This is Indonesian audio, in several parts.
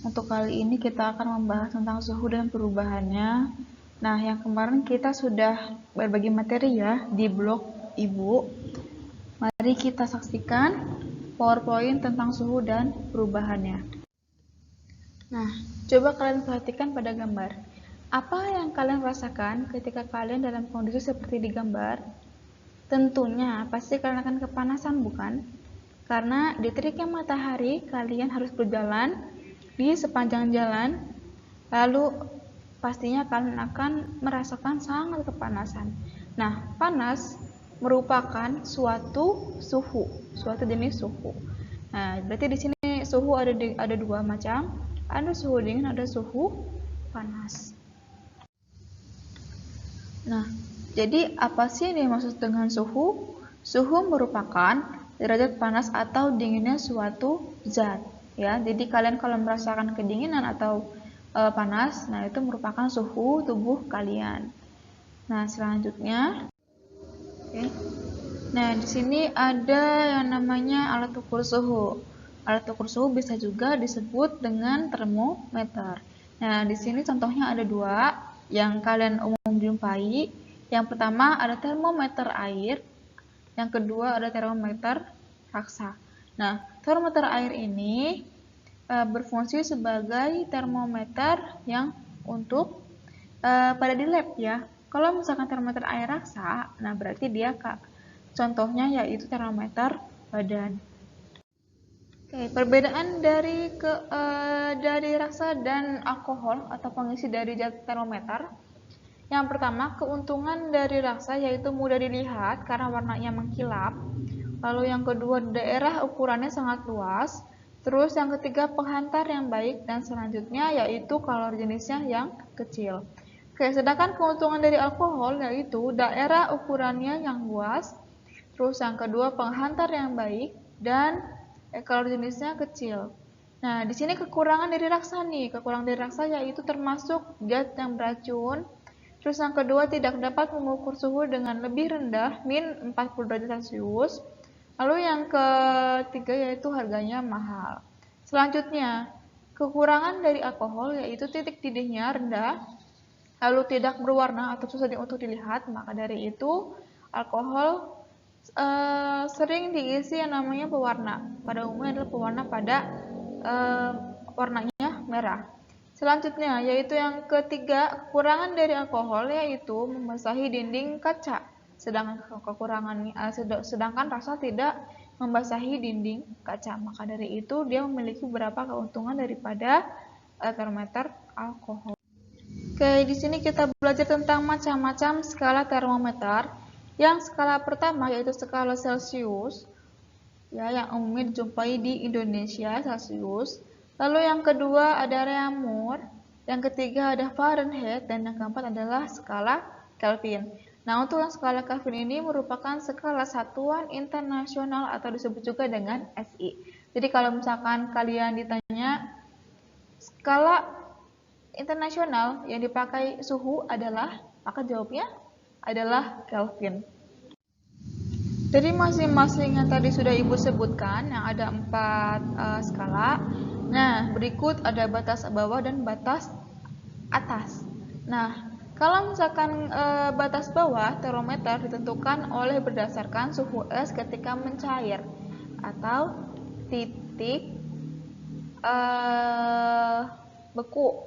Untuk kali ini kita akan membahas tentang suhu dan perubahannya. Nah, yang kemarin kita sudah berbagi materi ya di blog Ibu. Mari kita saksikan PowerPoint tentang suhu dan perubahannya. Nah, coba kalian perhatikan pada gambar. Apa yang kalian rasakan ketika kalian dalam kondisi seperti di gambar? Tentunya pasti kalian akan kepanasan, bukan? Karena di teriknya matahari, kalian harus berjalan di sepanjang jalan, lalu pastinya kalian akan merasakan sangat kepanasan. Nah, panas merupakan suatu jenis suhu. Nah, berarti di sini suhu ada dua macam, ada suhu dingin, ada suhu panas. Nah, jadi apa sih yang dimaksud dengan suhu? Suhu merupakan derajat panas atau dinginnya suatu zat. Ya, jadi kalian kalau merasakan kedinginan atau panas, nah itu merupakan suhu tubuh kalian. Nah, selanjutnya, Nah, di sini ada yang namanya alat ukur suhu. Alat ukur suhu bisa juga disebut dengan termometer. Nah, di sini contohnya ada dua yang kalian umum jumpai. Yang pertama ada termometer air, yang kedua ada termometer raksa. Nah, termometer air ini berfungsi sebagai termometer yang untuk pada di lab ya. Kalau misalkan termometer air raksa, nah berarti dia contohnya yaitu termometer badan. Oke, perbedaan dari raksa dan alkohol atau pengisi dari zat termometer. Yang pertama, keuntungan dari raksa yaitu mudah dilihat karena warnanya mengkilap. Lalu yang kedua, daerah ukurannya sangat luas. Terus yang ketiga, penghantar yang baik, dan selanjutnya yaitu kalori jenisnya yang kecil. Oke, sedangkan keuntungan dari alkohol yaitu daerah ukurannya yang luas. Terus yang kedua, penghantar yang baik, dan kalori jenisnya kecil. Nah, di sini kekurangan dari raksa nih. Kekurangan dari raksa yaitu termasuk zat yang beracun. Terus yang kedua, tidak dapat mengukur suhu dengan lebih rendah, min 40 derajat Celcius. Lalu yang ketiga yaitu harganya mahal. Selanjutnya, kekurangan dari alkohol yaitu titik didihnya rendah, lalu tidak berwarna atau susah untuk dilihat. Maka dari itu, alkohol sering diisi yang namanya pewarna. Pada umumnya adalah pewarna pada warnanya merah. Selanjutnya, yaitu yang ketiga, kekurangan dari alkohol yaitu membasahi dinding kaca. Sedangkan rasa tidak membasahi dinding kaca. Maka dari itu dia memiliki beberapa keuntungan daripada termometer alkohol. Oke, di sini kita belajar tentang macam-macam skala termometer. Yang skala pertama yaitu skala Celcius, ya, yang umumnya dijumpai di Indonesia, Celcius. Lalu yang kedua ada Reaumur, yang ketiga ada Fahrenheit, dan yang keempat adalah skala Kelvin. Nah, untuk yang skala Kelvin ini merupakan skala satuan internasional atau disebut juga dengan SI. Jadi kalau misalkan kalian ditanya skala internasional yang dipakai suhu adalah, maka jawabnya adalah Kelvin. Jadi masing-masing yang tadi sudah Ibu sebutkan, yang ada 4 skala. Nah, berikut ada batas bawah dan batas atas. Nah, kalau misalkan batas bawah, termometer ditentukan oleh berdasarkan suhu es ketika mencair atau titik beku,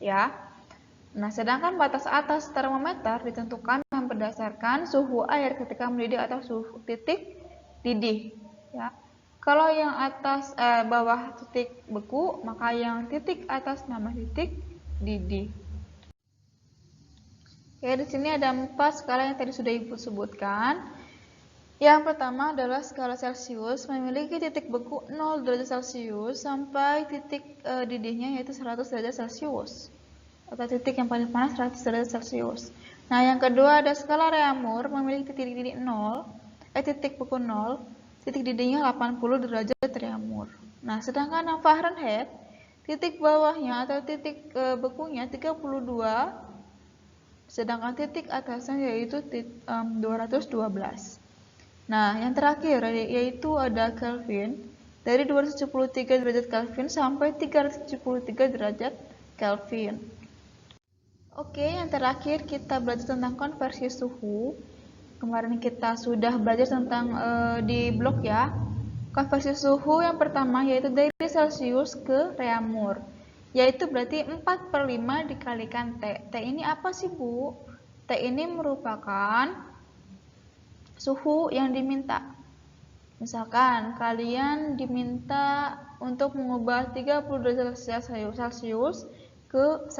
ya. Nah, sedangkan batas atas termometer ditentukan berdasarkan suhu air ketika mendidih atau suhu titik didih. Ya. Kalau yang atas bawah titik beku, maka yang titik atas nama titik didih. Oke, di sini ada 4 skala yang tadi sudah Ibu sebutkan. Yang pertama adalah skala Celcius, memiliki titik beku 0 derajat Celcius sampai titik didihnya yaitu 100 derajat Celcius. Atau titik yang paling panas 100 derajat Celcius. Nah, yang kedua ada skala Reaumur, memiliki titik didih 0, titik beku 0, titik didihnya 80 derajat Reaumur. Nah, sedangkan yang Fahrenheit, titik bawahnya atau titik bekunya 32, sedangkan titik atasnya yaitu 212. Nah, yang terakhir yaitu ada Kelvin, dari 273 derajat Kelvin sampai 373 derajat Kelvin. Oke, yang terakhir kita belajar tentang konversi suhu. Kemarin kita sudah belajar tentang di blog ya. Konversi suhu yang pertama yaitu dari Celcius ke Reaumur, yaitu berarti 4/5 dikalikan T. T ini apa sih, Bu? T ini merupakan suhu yang diminta. Misalkan kalian diminta untuk mengubah 30 derajat Celcius ke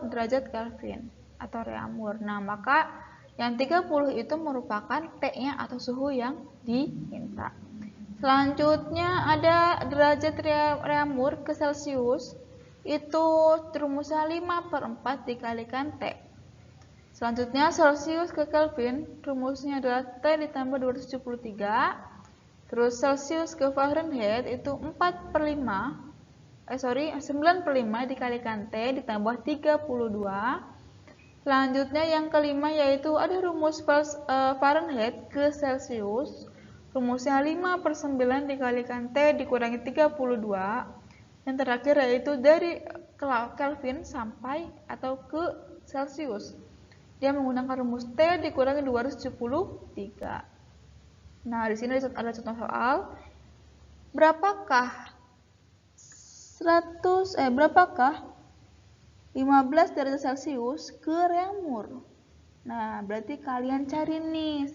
derajat Kelvin atau Reaumur. Nah, maka yang 30 itu merupakan T-nya atau suhu yang diminta. Selanjutnya ada derajat Reaumur ke Celcius, itu rumusnya 5/4 dikalikan T. Selanjutnya Celcius ke Kelvin, rumusnya adalah T ditambah 273. Terus Celcius ke Fahrenheit itu 9/5 dikalikan T ditambah 32. Selanjutnya yang kelima yaitu ada rumus Fahrenheit ke Celcius. Rumusnya 5/9 dikalikan T dikurangi 32. Yang terakhir yaitu dari Kelvin sampai atau ke Celcius. Dia menggunakan rumus T dikurangi 273. Nah, di sini ada contoh soal. Berapakah 15 derajat Celcius ke Reaumur? Nah, berarti kalian cari nih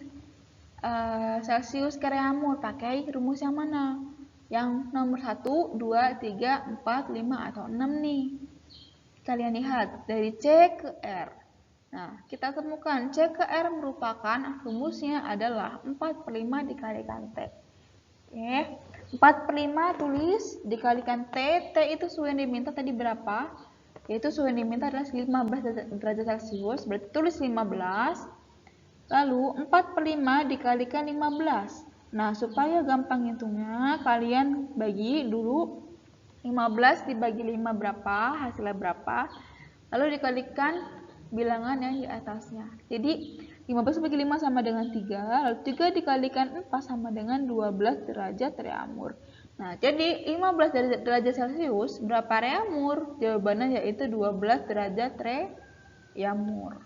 Celcius ke Reaumur pakai rumus yang mana? Yang nomor 1, 2, 3, 4, 5, atau 6 nih. Kalian lihat dari C ke R. Nah, kita temukan C ke R merupakan rumusnya adalah 4/5 dikalikan T. Oke, 4/5 tulis dikalikan T. T itu suhu yang diminta tadi berapa? Yaitu suhu yang diminta adalah 15 derajat Celcius, berarti tulis 15. Lalu 4/5 dikalikan 15. Nah, supaya gampang hitungnya, kalian bagi dulu 15 dibagi 5 berapa, hasilnya berapa, lalu dikalikan bilangan yang di atasnya. Jadi 15 bagi 5 sama dengan 3, lalu 3 dikalikan 4 sama dengan 12 derajat Reaumur. Nah, jadi 15 derajat Celcius berapa Reaumur? Jawabannya yaitu 12 derajat Reaumur.